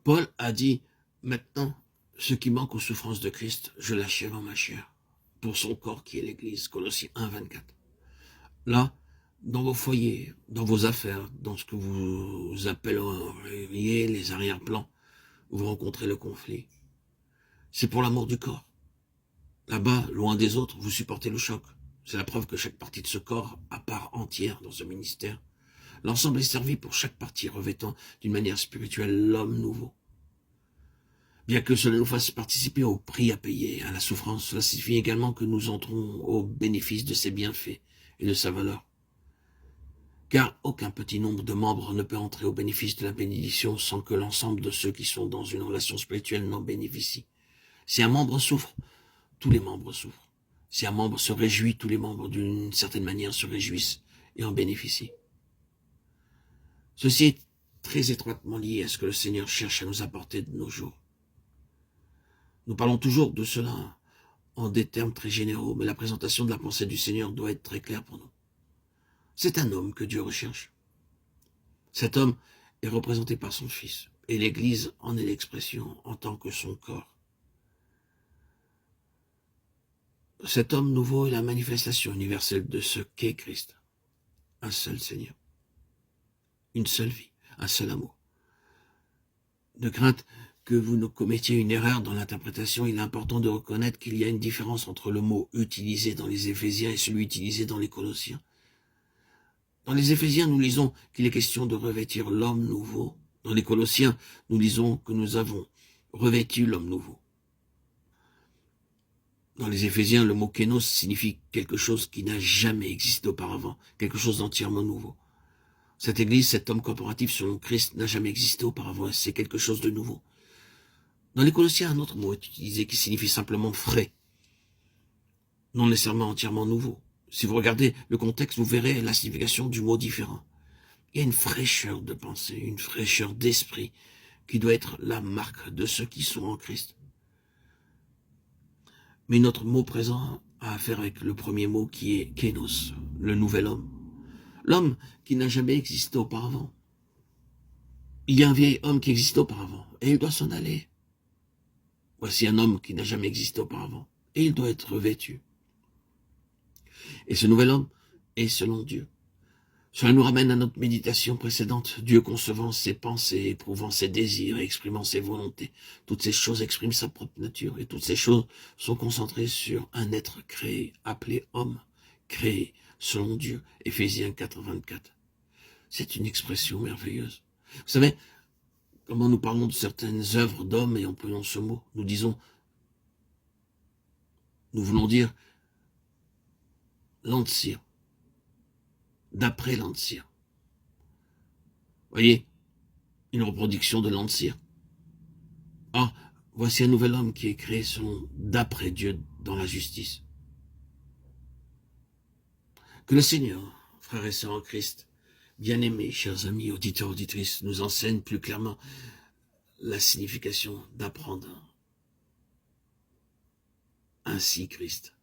Paul a dit, maintenant, ce qui manque aux souffrances de Christ, je l'achève en ma chair, pour son corps qui est l'Église, Colossiens 1, 24. Là, dans vos foyers, dans vos affaires, dans ce que vous appelleriez les arrière-plans, vous rencontrez le conflit. C'est pour l'amour du corps. Là-bas, loin des autres, vous supportez le choc. C'est la preuve que chaque partie de ce corps, à part entière dans ce ministère, l'ensemble est servi pour chaque partie, revêtant d'une manière spirituelle l'homme nouveau. Bien que cela nous fasse participer au prix à payer, à la souffrance, cela signifie également que nous entrons au bénéfice de ses bienfaits et de sa valeur. Car aucun petit nombre de membres ne peut entrer au bénéfice de la bénédiction sans que l'ensemble de ceux qui sont dans une relation spirituelle n'en bénéficient. Si un membre souffre, tous les membres souffrent. Si un membre se réjouit, tous les membres d'une certaine manière se réjouissent et en bénéficient. Ceci est très étroitement lié à ce que le Seigneur cherche à nous apporter de nos jours. Nous parlons toujours de cela en des termes très généraux, mais la présentation de la pensée du Seigneur doit être très claire pour nous. C'est un homme que Dieu recherche. Cet homme est représenté par son Fils, et l'Église en est l'expression en tant que son corps. Cet homme nouveau est la manifestation universelle de ce qu'est Christ. Un seul Seigneur, une seule vie, un seul amour. De crainte que vous ne commettiez une erreur dans l'interprétation, il est important de reconnaître qu'il y a une différence entre le mot utilisé dans les Éphésiens et celui utilisé dans les Colossiens. Dans les Éphésiens, nous lisons qu'il est question de revêtir l'homme nouveau. Dans les Colossiens, nous lisons que nous avons revêtu l'homme nouveau. Dans les Éphésiens, le mot kénos signifie quelque chose qui n'a jamais existé auparavant, quelque chose d'entièrement nouveau. Cette Église, cet homme corporatif selon Christ n'a jamais existé auparavant, c'est quelque chose de nouveau. Dans les Colossiens, un autre mot est utilisé qui signifie simplement frais, non nécessairement entièrement nouveau. Si vous regardez le contexte, vous verrez la signification du mot différent. Il y a une fraîcheur de pensée, une fraîcheur d'esprit qui doit être la marque de ceux qui sont en Christ. Mais notre mot présent a affaire avec le premier mot qui est kénos, le nouvel homme. L'homme qui n'a jamais existé auparavant. Il y a un vieil homme qui existait auparavant et il doit s'en aller. Voici un homme qui n'a jamais existé auparavant et il doit être revêtu. Et ce nouvel homme est selon Dieu. Cela nous ramène à notre méditation précédente. Dieu concevant ses pensées, éprouvant ses désirs et exprimant ses volontés. Toutes ces choses expriment sa propre nature et toutes ces choses sont concentrées sur un être créé, appelé homme, créé selon Dieu. Éphésiens 4, 24. C'est une expression merveilleuse. Vous savez, comment nous parlons de certaines œuvres d'hommes et employons ce mot, nous voulons dire Landseer, d'après Landseer. Voyez, une reproduction de Landseer. Ah, voici un nouvel homme qui est créé selon d'après Dieu dans la justice. Que le Seigneur, frères et sœurs en Christ, bien-aimés, chers amis, auditeurs, auditrices, nous enseigne plus clairement la signification d'apprendre ainsi Christ.